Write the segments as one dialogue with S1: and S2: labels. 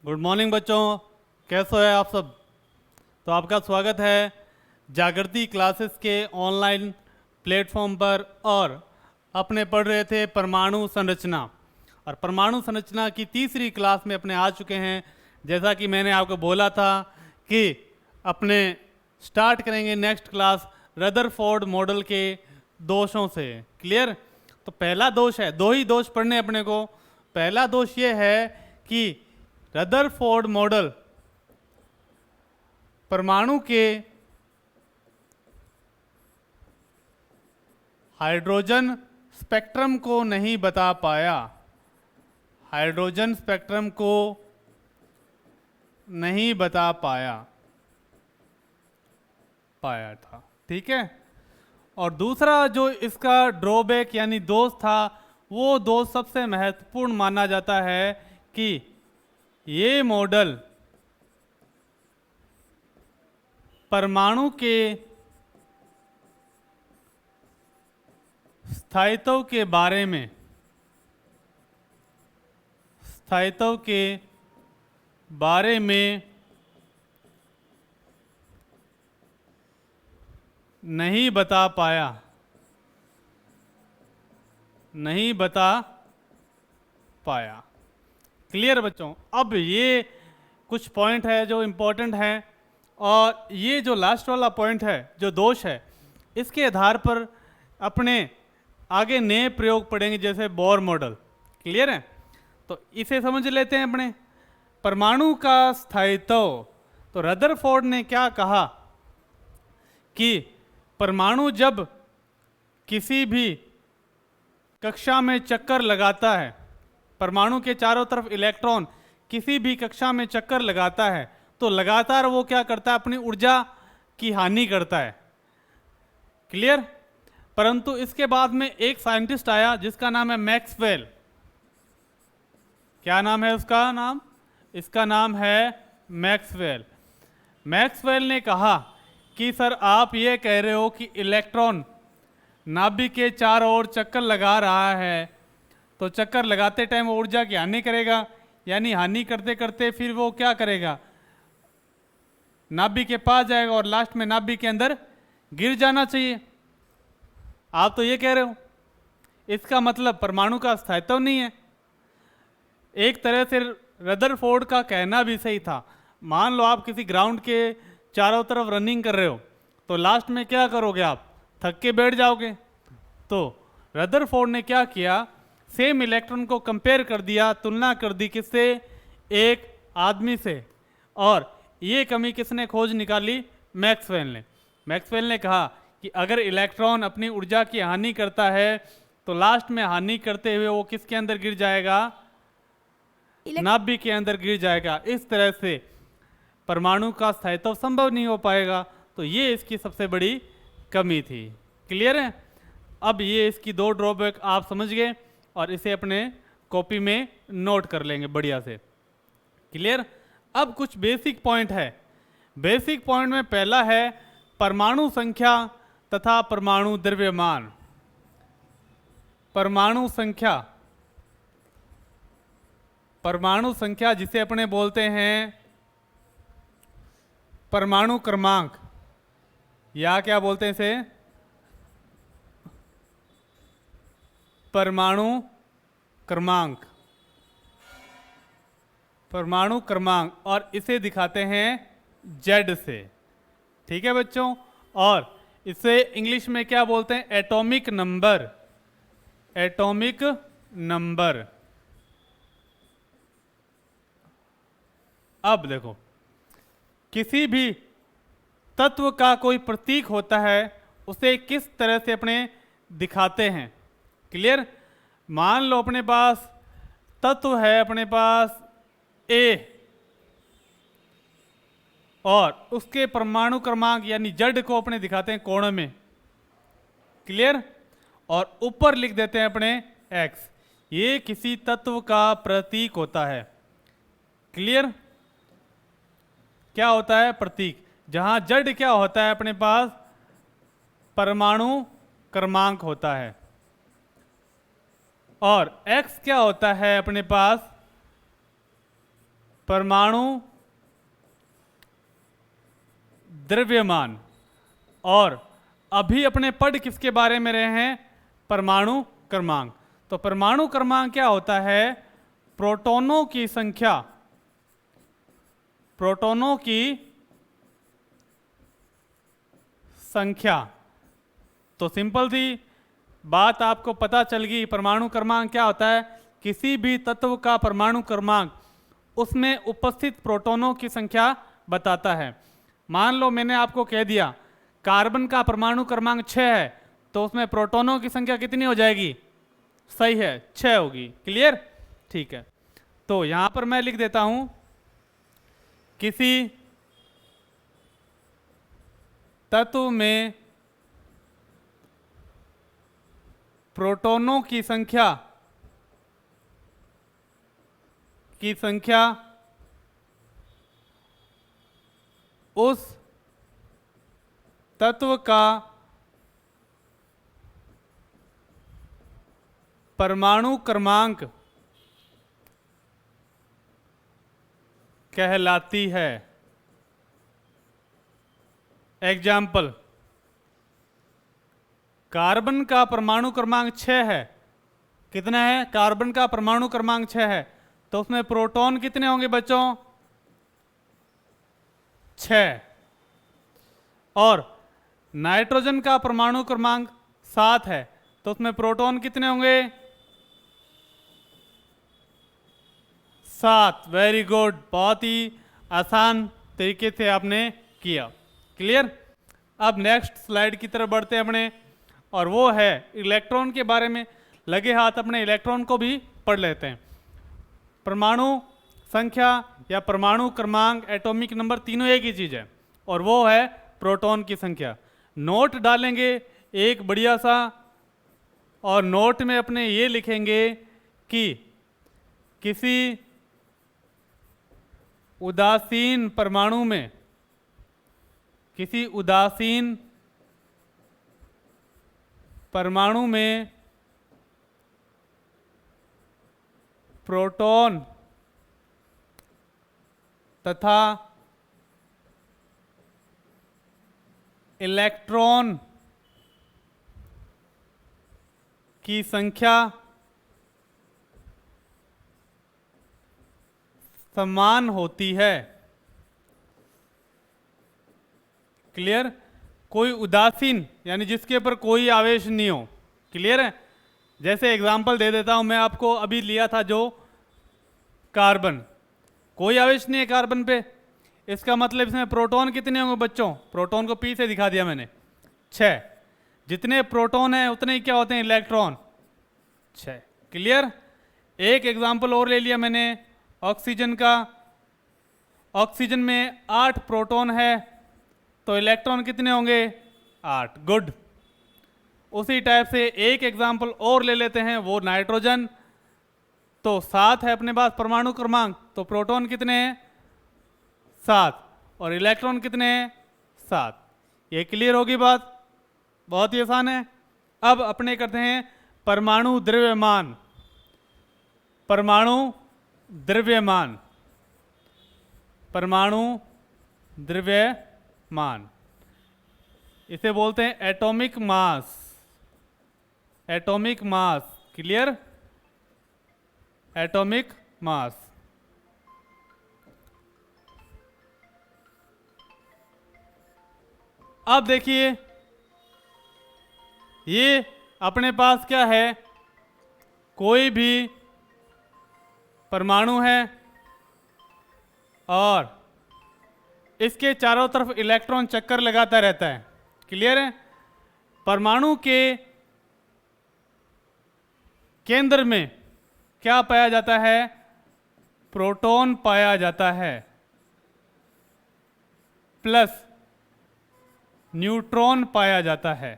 S1: Good morning बच्चों, कैसे हैं आप सब। तो आपका स्वागत है जागृति क्लासेस के ऑनलाइन प्लेटफॉर्म पर। और अपने पढ़ रहे थे परमाणु संरचना, और परमाणु संरचना की तीसरी क्लास में अपने आ चुके हैं। जैसा कि मैंने आपको बोला था कि अपने स्टार्ट करेंगे नेक्स्ट क्लास रदरफोर्ड मॉडल के दोषों से। क्लियर। तो पहला दोष है, दो ही दोष पढ़ने अपने को। पहला दोष ये है कि रदरफोर्ड मॉडल परमाणु के हाइड्रोजन स्पेक्ट्रम को नहीं बता पाया। हाइड्रोजन स्पेक्ट्रम को नहीं बता पाया था। ठीक है। और दूसरा जो इसका ड्रॉबैक यानी दोष था, वो दोष सबसे महत्वपूर्ण माना जाता है कि ये मॉडल परमाणु के स्थायित्व के बारे में नहीं बता पाया। क्लियर बच्चों। अब ये कुछ पॉइंट है जो इम्पोर्टेंट हैं, और ये जो लास्ट वाला पॉइंट है जो दोष है, इसके आधार पर अपने आगे नए प्रयोग पढ़ेंगे, जैसे बोर मॉडल। क्लियर है। तो इसे समझ लेते हैं अपने परमाणु का स्थायित्व। तो रदरफोर्ड ने क्या कहा कि परमाणु जब किसी भी कक्षा में चक्कर लगाता है, परमाणु के चारों तरफ इलेक्ट्रॉन किसी भी कक्षा में चक्कर लगाता है, तो लगातार वो क्या करता है, अपनी ऊर्जा की हानि करता है। क्लियर। परंतु इसके बाद में एक साइंटिस्ट आया जिसका नाम है मैक्सवेल। क्या नाम है उसका नाम? इसका नाम है मैक्सवेल। मैक्सवेल ने कहा कि सर, आप ये कह रहे हो कि इलेक्ट्रॉन नाभिक के चारों ओर चक्कर लगा रहा है, तो चक्कर लगाते टाइम वो ऊर्जा की हानि करेगा, यानी हानि करते करते फिर वो क्या करेगा, नाभिक के पास जाएगा और लास्ट में नाभिक के अंदर गिर जाना चाहिए। आप तो ये कह रहे हो। इसका मतलब परमाणु का स्थायित्व नहीं है। एक तरह से रदरफोर्ड का कहना भी सही था। मान लो आप किसी ग्राउंड के चारों तरफ रनिंग कर रहे हो, तो लास्ट में क्या करोगे, आप थक के बैठ जाओगे। तो रदरफोर्ड ने क्या किया, सेम इलेक्ट्रॉन को कंपेयर कर दिया, तुलना कर दी किससे, एक आदमी से। और ये कमी किसने खोज निकाली? मैक्सवेल ने। मैक्सवेल ने कहा कि अगर इलेक्ट्रॉन अपनी ऊर्जा की हानि करता है, तो लास्ट में हानि करते हुए वो किसके अंदर गिर जाएगा, नाभिक के अंदर गिर जाएगा। इस तरह से परमाणु का स्थायित्व संभव नहीं हो पाएगा। तो ये इसकी सबसे बड़ी कमी थी। क्लियर है। अब ये इसकी दो ड्रॉबैक आप समझ गए, और इसे अपने कॉपी में नोट कर लेंगे बढ़िया से। क्लियर। अब कुछ बेसिक पॉइंट है। बेसिक पॉइंट में पहला है परमाणु संख्या तथा परमाणु द्रव्यमान। परमाणु संख्या जिसे अपने बोलते हैं परमाणु क्रमांक, या क्या बोलते हैं इसे, परमाणु क्रमांक। और इसे दिखाते हैं जेड से। ठीक है बच्चों। और इसे इंग्लिश में क्या बोलते हैं, एटॉमिक नंबर। अब देखो, किसी भी तत्व का कोई प्रतीक होता है, उसे किस तरह से अपने दिखाते हैं। क्लियर। मान लो अपने पास तत्व है, अपने पास ए, और उसके परमाणु क्रमांक यानी जेड को अपने दिखाते हैं कोण में। क्लियर। और ऊपर लिख देते हैं अपने एक्स। ये किसी तत्व का प्रतीक होता है। क्लियर। क्या होता है, प्रतीक। जहां जेड क्या होता है, अपने पास परमाणु क्रमांक होता है। और x क्या होता है, अपने पास परमाणु द्रव्यमान। और अभी अपने पढ़ किसके बारे में रहे हैं? परमाणु क्रमांक। तो परमाणु क्रमांक क्या होता है? प्रोटॉनों की संख्या, प्रोटॉनों की संख्या। तो सिंपल सी बात आपको पता चल गई। परमाणु क्रमांक क्या होता है? किसी भी तत्व का परमाणु क्रमांक उसमें उपस्थित प्रोटॉनों की संख्या बताता है। मान लो मैंने आपको कह दिया कार्बन का परमाणु क्रमांक 6 है, तो उसमें प्रोटॉनों की संख्या कितनी हो जाएगी? सही है, 6 होगी। क्लियर? ठीक है, तो यहां पर मैं लिख देता हूं किसी तत्व में प्रोटॉनों की संख्या उस तत्व का परमाणु क्रमांक कहलाती है। एग्जाम्पल, कार्बन का परमाणु क्रमांक 6 है। कितना है? कार्बन का परमाणु क्रमांक 6 है, तो उसमें प्रोटॉन कितने होंगे बच्चों? 6। और नाइट्रोजन का परमाणु क्रमांक 7 है, तो उसमें प्रोटॉन कितने होंगे? 7। वेरी गुड, बहुत ही आसान तरीके से आपने किया। क्लियर? अब नेक्स्ट स्लाइड की तरफ बढ़ते हैं अपने, और वो है इलेक्ट्रॉन के बारे में। लगे हाथ अपने इलेक्ट्रॉन को भी पढ़ लेते हैं। परमाणु संख्या या परमाणु क्रमांक, एटॉमिक नंबर, तीनों एक ही चीज़ है, और वो है प्रोटॉन की संख्या। नोट डालेंगे एक बढ़िया सा, और नोट में अपने ये लिखेंगे कि किसी उदासीन परमाणु में, किसी उदासीन परमाणु में प्रोटॉन तथा इलेक्ट्रॉन की संख्या समान होती है। क्लियर? कोई उदासीन यानी जिसके ऊपर कोई आवेश नहीं हो। क्लियर है? जैसे एग्जांपल दे देता हूं मैं आपको, अभी लिया था जो कार्बन, कोई आवेश नहीं है कार्बन पे। इसका मतलब इसमें प्रोटॉन कितने होंगे बच्चों? प्रोटॉन को पी से दिखा दिया मैंने, 6। जितने प्रोटॉन है उतने ही क्या होते हैं? इलेक्ट्रॉन, 6। क्लियर? एक एग्जांपल और ले लिया मैंने ऑक्सीजन का। ऑक्सीजन में 8 प्रोटॉन है, तो इलेक्ट्रॉन कितने होंगे? 8। गुड। उसी टाइप से एक एग्जांपल और ले लेते हैं, वो नाइट्रोजन। तो 7 है अपने पास परमाणु क्रमांक, तो प्रोटॉन कितने हैं? 7। और इलेक्ट्रॉन कितने हैं? 7। ये क्लियर होगी बात? बहुत ही आसान है। अब अपने करते हैं परमाणु द्रव्यमान। परमाणु द्रव्यमान, परमाणु द्रव्यमान, इसे बोलते हैं atomic mass. Atomic mass. Clear? Atomic mass. अब देखिए, ये अपने पास क्या है? कोई भी परमाणु है और इसके चारों तरफ इलेक्ट्रॉन चक्कर लगाता रहता है। क्लियर है? परमाणु के केंद्र में क्या पाया जाता है? प्रोटॉन पाया जाता है, प्लस न्यूट्रॉन पाया जाता है।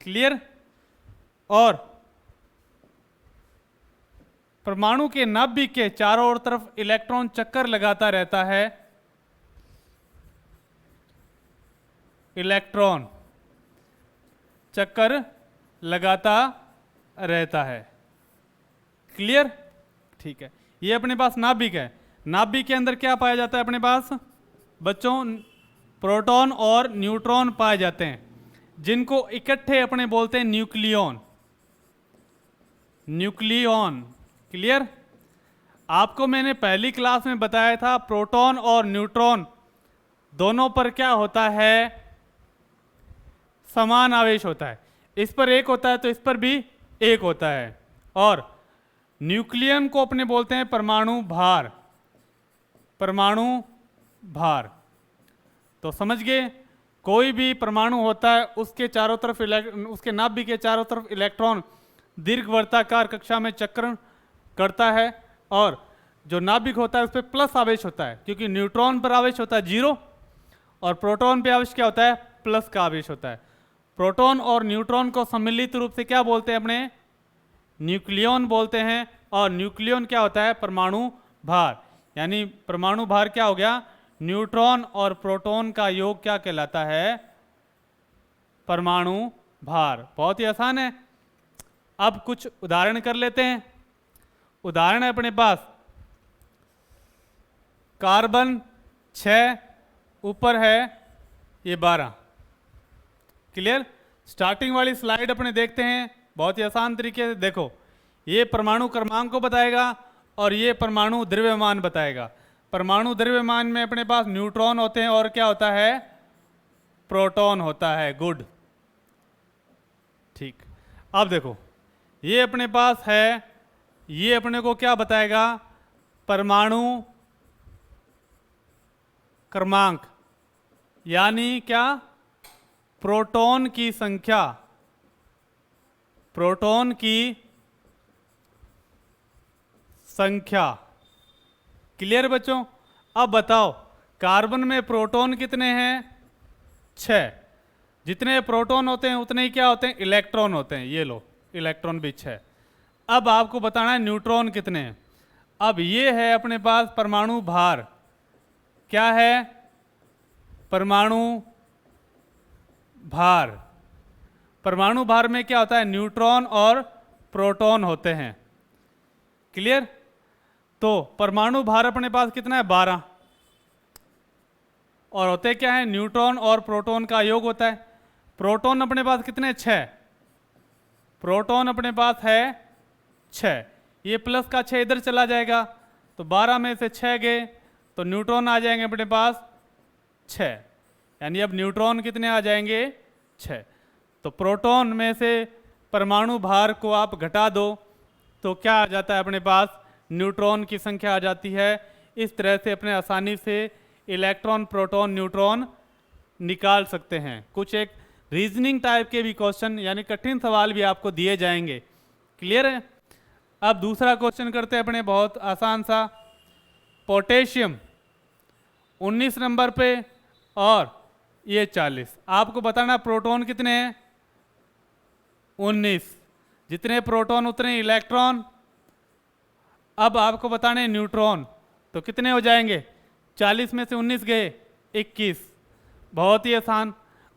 S1: क्लियर? और परमाणु के नाभिक के चारों ओर तरफ इलेक्ट्रॉन चक्कर लगाता रहता है। इलेक्ट्रॉन चक्कर लगाता रहता है। क्लियर? ठीक है, ये अपने पास नाभिक है। नाभिक के अंदर क्या पाया जाता है अपने पास बच्चों? प्रोटॉन और न्यूट्रॉन पाए जाते हैं, जिनको इकट्ठे अपने बोलते हैं न्यूक्लियॉन। Nucleon, clear? आपको मैंने पहली क्लास में बताया था प्रोटॉन और न्यूट्रॉन दोनों पर क्या होता है? समान आवेश होता है। इस पर एक होता है तो इस पर भी एक होता है। और न्यूक्लियन को अपने बोलते हैं परमाणु भार। परमाणु भार, तो समझ गए? कोई भी परमाणु होता है उसके चारों तरफ उसके नाभिक के चारों तरफ इलेक्ट्रॉन दीर्घवृत्ताकार कक्षा में चक्रण करता है, और जो नाभिक होता है उस पर प्लस आवेश होता है, क्योंकि न्यूट्रॉन पर आवेश होता है 0 और प्रोटॉन पे आवेश क्या होता है? प्लस का आवेश होता है। प्रोटॉन और न्यूट्रॉन को सम्मिलित रूप से क्या बोलते हैं अपने? न्यूक्लियॉन बोलते हैं। और न्यूक्लियॉन क्या होता है? परमाणु भार। यानी परमाणु भार क्या हो गया? न्यूट्रॉन और प्रोटॉन का योग क्या कहलाता है? परमाणु भार। बहुत ही आसान है। अब कुछ उदाहरण कर लेते हैं। उदाहरण है अपने पास कार्बन 6, ऊपर है ये 12। क्लियर? स्टार्टिंग वाली स्लाइड अपने देखते हैं, बहुत ही आसान तरीके से। देखो, ये परमाणु क्रमांक को बताएगा और ये परमाणु द्रव्यमान बताएगा। परमाणु द्रव्यमान में अपने पास न्यूट्रॉन होते हैं और क्या होता है? प्रोटॉन होता है। गुड, ठीक। अब देखो, ये अपने पास है, ये अपने को क्या बताएगा? परमाणु क्रमांक, यानी क्या? प्रोटॉन की संख्या। प्रोटॉन की संख्या। क्लियर बच्चों? अब बताओ, कार्बन में प्रोटॉन कितने हैं? 6। जितने प्रोटॉन होते हैं उतने ही क्या होते हैं? इलेक्ट्रॉन होते हैं। ये लो, इलेक्ट्रॉन भी 6। अब आपको बताना है न्यूट्रॉन कितने हैं। अब ये है अपने पास परमाणु भार। क्या है? परमाणु भार। परमाणु भार में क्या होता है? न्यूट्रॉन और प्रोटॉन होते हैं। क्लियर? तो परमाणु भार अपने पास कितना है? 12। और होते क्या है? न्यूट्रॉन और प्रोटॉन का योग होता है। प्रोटॉन अपने पास कितने? 6। प्रोटॉन अपने पास है 6। ये प्लस का 6 इधर चला जाएगा, तो 12 में से 6 गए तो न्यूट्रॉन आ जाएंगे अपने पास 6। यानी अब न्यूट्रॉन कितने आ जाएंगे? 6। तो प्रोटॉन में से परमाणु भार को आप घटा दो तो क्या आ जाता है अपने पास? न्यूट्रॉन की संख्या आ जाती है। इस तरह से अपने आसानी से इलेक्ट्रॉन, प्रोटॉन, न्यूट्रॉन निकाल सकते हैं। कुछ एक रीजनिंग टाइप के भी क्वेश्चन, यानी कठिन सवाल भी आपको दिए जाएंगे। क्लियर है? अब दूसरा क्वेश्चन करते हैं अपने, बहुत आसान सा। पोटेशियम 19 नंबर पे और ये 40। आपको बताना प्रोटॉन कितने हैं? 19। जितने प्रोटॉन उतने इलेक्ट्रॉन। अब आपको बताने न्यूट्रॉन, तो कितने हो जाएंगे? 40 में से 19 गए 21। बहुत ही आसान।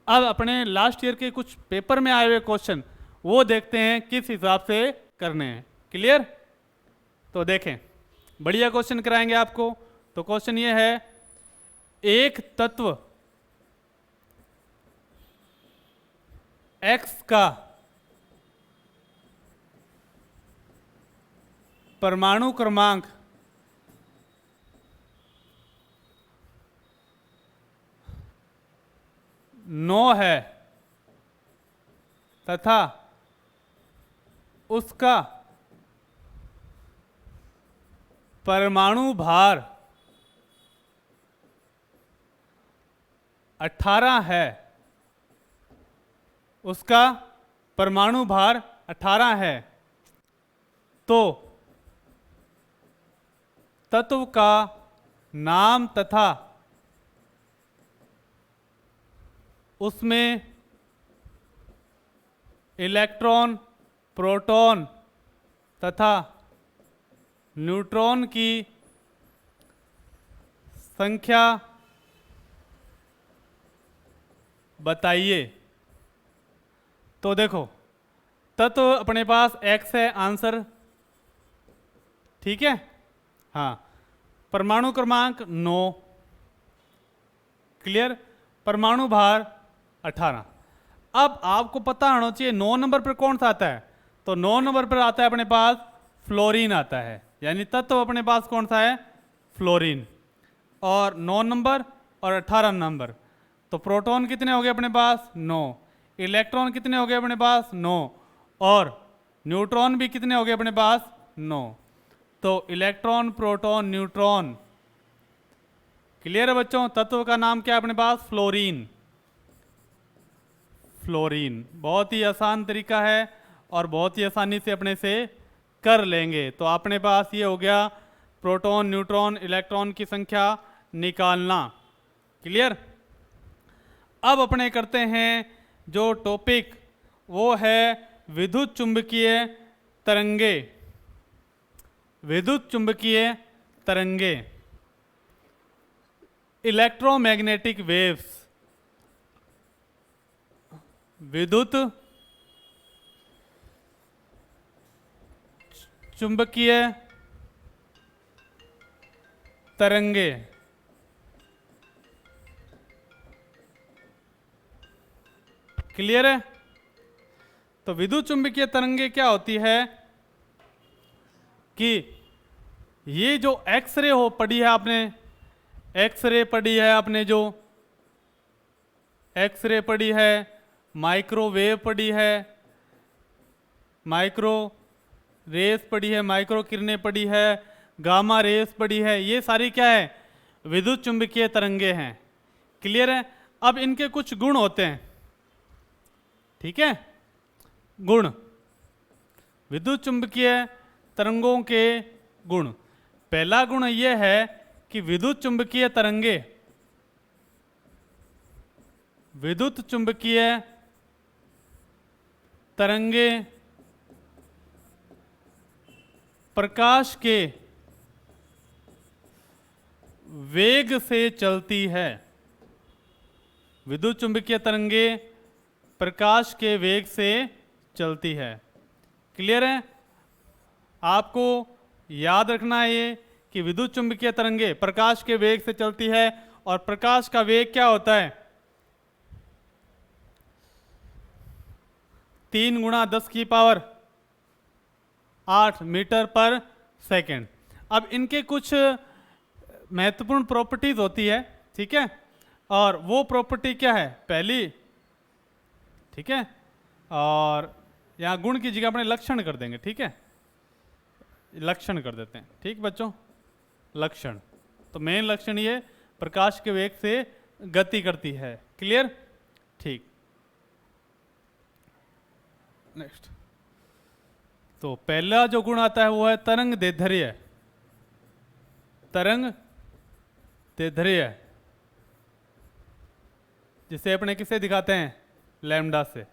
S1: अब अपने लास्ट ईयर के कुछ पेपर में आए हुए क्वेश्चन वो देखते हैं किस हिसाब से करने हैं। क्लियर? तो देखें, बढ़िया क्वेश्चन कराएंगे आपको। तो क्वेश्चन ये है, एक तत्व X का परमाणु क्रमांक 9 है तथा उसका परमाणु भार 18 है। उसका परमाणु भार 18 है, तो तत्व का नाम तथा उसमें इलेक्ट्रॉन, प्रोटॉन तथा न्यूट्रॉन की संख्या बताइए। तो देखो, तत्व अपने पास X है, आंसर। ठीक है? हाँ। परमाणु क्रमांक 9, क्लियर, परमाणु भार 18। अब आपको पता होना चाहिए 9 नंबर पर कौन सा आता है, तो 9 नंबर पर आता है अपने पास फ्लोरीन आता है, यानी तत्व अपने पास कौन सा है, फ्लोरीन। और 9 नंबर और 18 नंबर, तो प्रोटॉन कितने हो गए अपने पास, 9, इलेक्ट्रॉन कितने हो गए अपने पास, 9, और न्यूट्रॉन भी कितने हो गए अपने पास, 9। तो इलेक्ट्रॉन, प्रोटॉन, न्यूट्रॉन, क्लियर है बच्चों। तत्व का नाम क्या है अपने पास, फ्लोरीन। फ्लोरीन बहुत ही आसान तरीका है और बहुत ही आसानी से अपने से कर लेंगे। तो अपने पास ये हो गया प्रोटॉन, न्यूट्रॉन, इलेक्ट्रॉन की संख्या निकालना, क्लियर। अब अपने करते हैं जो टॉपिक, वो है विद्युत चुंबकीय तरंगे। विद्युत चुंबकीय तरंगे, इलेक्ट्रोमैग्नेटिक वेव्स, विद्युत चुंबकीय तरंगे। क्लियर है। तो विद्युत चुंबकीय तरंगे क्या होती है कि ये जो एक्सरे हो पढ़ी है आपने, एक्सरे पढ़ी है आपने, जो एक्सरे पढ़ी है, माइक्रोवेव पढ़ी है, माइक्रो रेस पढ़ी है, माइक्रो किरणें पढ़ी है, गामा रेस पढ़ी है, ये सारी क्या है, विद्युत चुंबकीय तरंगे हैं। क्लियर है। अब इनके कुछ गुण होते हैं, ठीक है, गुण, विद्युत चुंबकीय तरंगों के गुण। पहला गुण यह है कि विद्युत चुंबकीय तरंगे, विद्युत चुंबकीय तरंगे प्रकाश के वेग से चलती है। विद्युत चुंबकीय तरंगे प्रकाश के वेग से चलती है। क्लियर है। आपको याद रखना है ये कि विद्युत चुंबकीय तरंगे प्रकाश के वेग से चलती है, और प्रकाश का वेग क्या होता है, 3 × 10⁸ मीटर पर सेकेंड। अब इनके कुछ महत्वपूर्ण प्रॉपर्टीज होती है, ठीक है, और वो प्रॉपर्टी क्या है, पहली, ठीक है, और यहाँ गुण की जगह अपने लक्षण कर देंगे, ठीक है, लक्षण कर देते हैं, ठीक बच्चों, लक्षण। तो मेन लक्षण ये प्रकाश के वेग से गति करती है। क्लियर, ठीक। नेक्स्ट, तो पहला जो गुण आता है वो है तरंग दैर्ध्य। तरंग दैर्ध्य जिसे अपने किससे दिखाते हैं, लैम्डा से।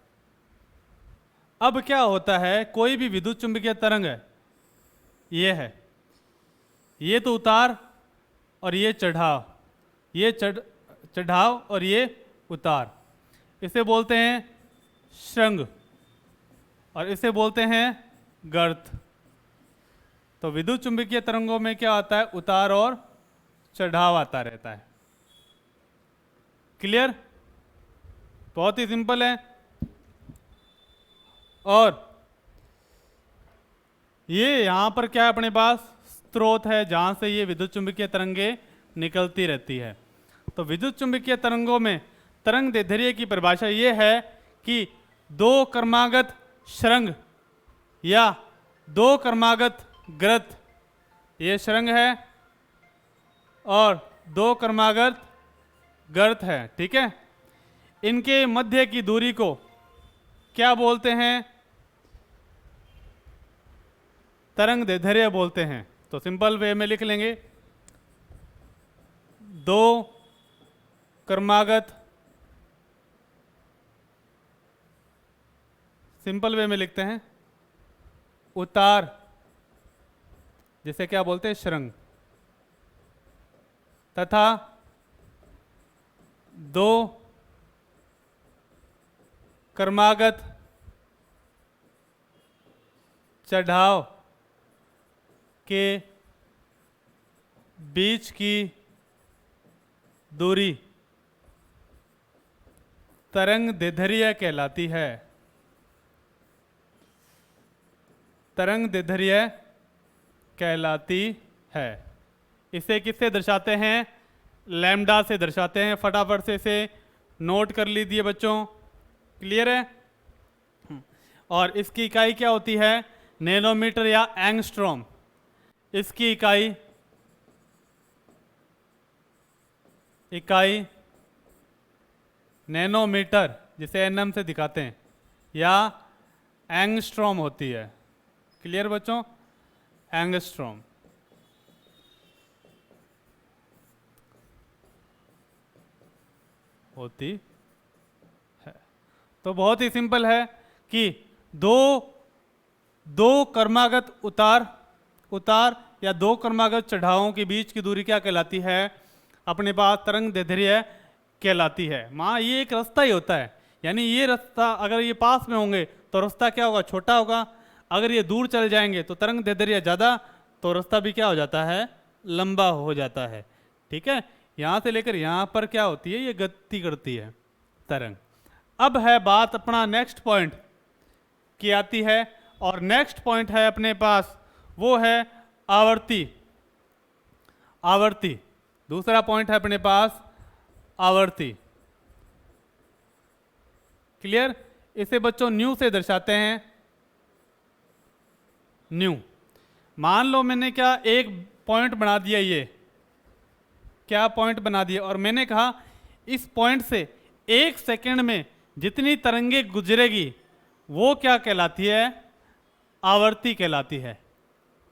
S1: अब क्या होता है, कोई भी विद्युत चुंबकीय तरंग है, ये है, ये तो उतार और ये चढ़ाव, ये चढ़ाव और ये उतार, इसे बोलते हैं श्रृंग और इसे बोलते हैं गर्त। तो विद्युत चुंबकीय तरंगों में क्या आता है, उतार और चढ़ाव आता रहता है। क्लियर, बहुत ही सिंपल है। और ये यहां पर क्या है, अपने पास स्रोत है जहां से ये विद्युत चुंबकीय तरंगे निकलती रहती है। तो विद्युत चुंबकीय तरंगों में तरंग दैर्ध्य की परिभाषा ये है कि 2 क्रमागत श्रृंग या 2 क्रमागत गर्त, ये श्रृंग है और 2 क्रमागत गर्त है, ठीक है। इनके मध्य की दूरी को क्या बोलते हैं, तरंग दैर्ध्य बोलते हैं। तो सिंपल वे में लिख लेंगे, 2 क्रमागत, सिंपल वे में लिखते हैं उतार, जिसे क्या बोलते हैं, श्रृंग, तथा 2 क्रमागत चढ़ाव के बीच की दूरी तरंग दैर्ध्य कहलाती है। तरंग दैर्ध्य कहलाती है। इसे किससे दर्शाते हैं? लैम्डा से दर्शाते हैं। फटाफट से इसे नोट कर लीजिए बच्चों, क्लियर है? और इसकी इकाई क्या होती है? नैनोमीटर या एंगस्ट्रॉम। इसकी इकाई नैनोमीटर, जिसे एनएम से दिखाते हैं, या एंगस्ट्रॉम होती है। क्लियर बच्चों? एंगस्ट्रॉम। होती है। तो बहुत ही सिंपल है कि दो क्रमागत उतार या दो क्रमागत चढ़ावों के बीच की दूरी क्या कहलाती है? अपने पास तरंग दैर्ध्य कहलाती है। माँ ये एक रास्ता ही होता है, यानी ये रास्ता अगर ये पास में होंगे तो रास्ता क्या होगा? छोटा होगा। अगर ये दूर चले जाएंगे तो तरंग दैर्ध्य ज़्यादा, तो रास्ता भी क्या हो जाता है? लंबा हो जाता है। ठीक है? यहाँ से लेकर यहाँ पर क्या होती है? ये गति करती है तरंग। अब है बात अपना नेक्स्ट पॉइंट की आती है, और नेक्स्ट पॉइंट है अपने पास वो है आवर्ती। दूसरा पॉइंट है अपने पास आवर्ती। क्लियर? इसे बच्चों न्यू से दर्शाते हैं। न्यू। मान लो मैंने क्या एक पॉइंट बना दिया, ये क्या पॉइंट बना दिया, और मैंने कहा इस पॉइंट से 1 सेकंड में जितनी तरंगे गुजरेगी वो क्या कहलाती है? आवर्ती कहलाती है।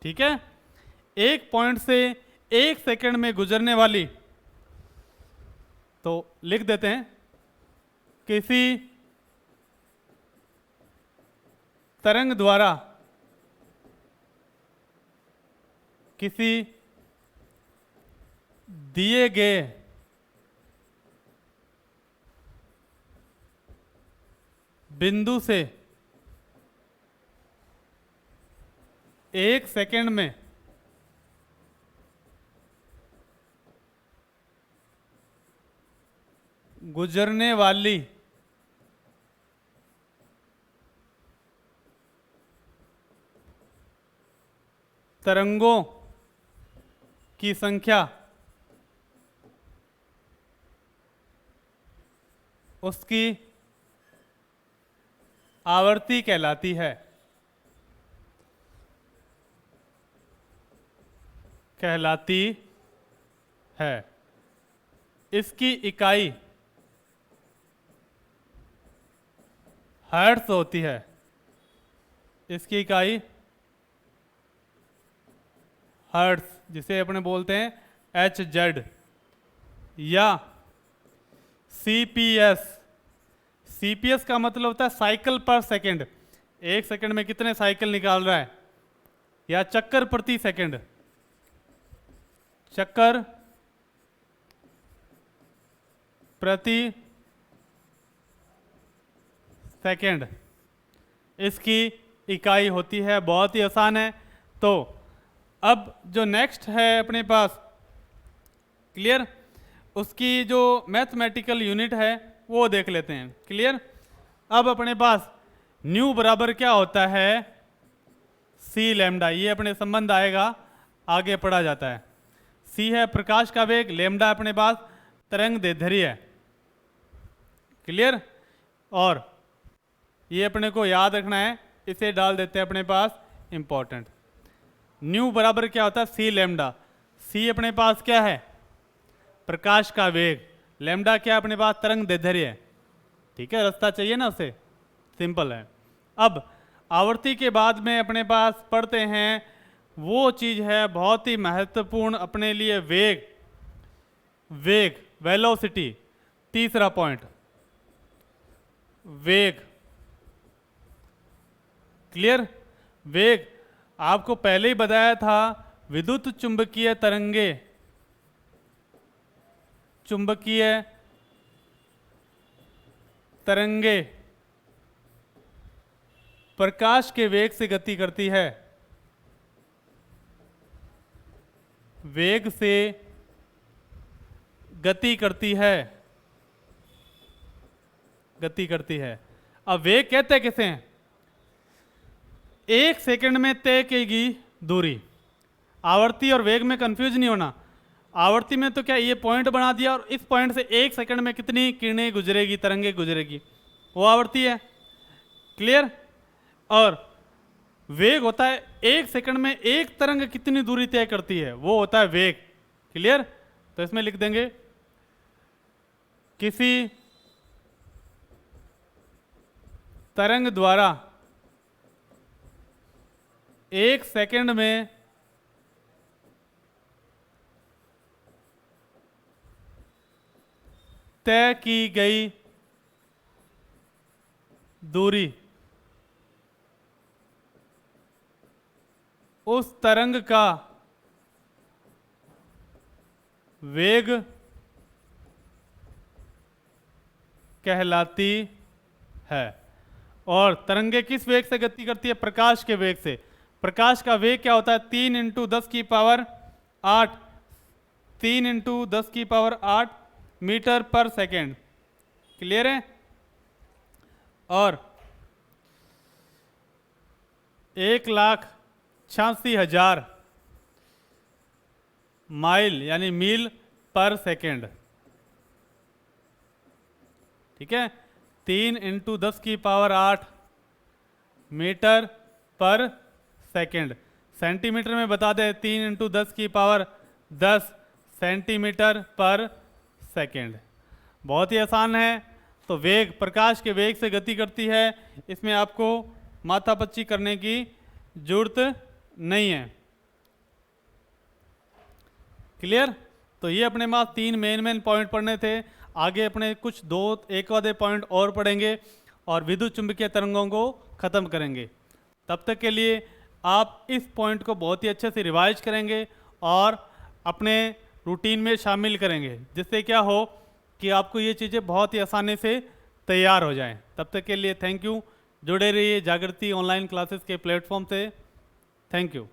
S1: ठीक है? एक पॉइंट से 1 सेकंड में गुजरने वाली, तो लिख देते हैं किसी तरंग द्वारा किसी दिए गए बिंदु से 1 सेकंड में गुजरने वाली तरंगों की संख्या उसकी आवर्ती कहलाती है। इसकी इकाई हर्ट्ज होती है। इसकी इकाई हर्ट्ज, जिसे अपने बोलते हैं HZ या CPS। CPS का मतलब होता है साइकिल पर सेकंड। 1 सेकंड में कितने साइकिल निकाल रहा है, या चक्कर प्रति सेकंड। चक्कर प्रति सेकंड इसकी इकाई होती है। बहुत ही आसान है। तो अब जो नेक्स्ट है अपने पास, क्लियर, उसकी जो मैथमेटिकल यूनिट है वो देख लेते हैं। क्लियर? अब अपने पास न्यू बराबर क्या होता है? C lambda. ये अपने संबंध आएगा, आगे पढ़ा जाता है। C है प्रकाश का वेग, लैम्डा अपने पास तरंग दैर्ध्य है। क्लियर? और ये अपने को याद रखना है, इसे डाल देते हैं अपने पास इंपॉर्टेंट। न्यू बराबर क्या होता है? C lambda. C अपने पास क्या है? प्रकाश का वेग। लैम्डा क्या अपने पास? तरंग दैर्ध्य है। ठीक है? रास्ता चाहिए ना उसे, सिंपल है। अब आवर्ती के बाद में अपने पास पढ़ते हैं वो चीज है बहुत ही महत्वपूर्ण अपने लिए, वेग वेलोसिटी। तीसरा पॉइंट वेग। क्लियर? वेग आपको पहले ही बताया था, विद्युत चुंबकीय तरंगे प्रकाश के वेग से गति करती है। वेग से गति करती है, गति करती है। अब वेग कहते हैं किसे हैं? 1 सेकंड में तय की दूरी। आवर्ती और वेग में कंफ्यूज नहीं होना। आवर्ती में तो क्या ये पॉइंट बना दिया और इस पॉइंट से 1 सेकंड में कितनी किरणें गुजरेगी, तरंगे गुजरेगी, वो आवर्ती है। क्लियर? और वेग होता है 1 सेकंड में एक तरंग कितनी दूरी तय करती है, वो होता है वेग। क्लियर? तो इसमें लिख देंगे किसी तरंग द्वारा 1 सेकंड में तय की गई दूरी उस तरंग का वेग कहलाती है। और तरंगे किस वेग से गति करती है? प्रकाश के वेग से। प्रकाश का वेग क्या होता है? 3 × 10⁸ 3 × 10⁸ मीटर पर सेकेंड। क्लियर है? और 1,86,000 माइल यानी मील पर सेकेंड। ठीक है? 3 × 10⁸ मीटर पर सेकेंड। सेंटीमीटर में बता दें 3 × 10⁻10 सेंटीमीटर पर सेकेंड। बहुत ही आसान है। तो वेग प्रकाश के वेग से गति करती है, इसमें आपको माथापच्ची करने की जरूरत नहीं है। क्लियर? तो ये अपने पास 3 मेन पॉइंट पढ़ने थे। आगे अपने कुछ 1 आधे पॉइंट और पढ़ेंगे और विद्युत चुंबकीय तरंगों को ख़त्म करेंगे। तब तक के लिए आप इस पॉइंट को बहुत ही अच्छे से रिवाइज करेंगे और अपने रूटीन में शामिल करेंगे, जिससे क्या हो कि आपको ये चीज़ें बहुत ही आसानी से तैयार हो जाएं। तब तक के लिए थैंक यू। जुड़े रहिए जागृति ऑनलाइन क्लासेस के प्लेटफॉर्म से। Thank you.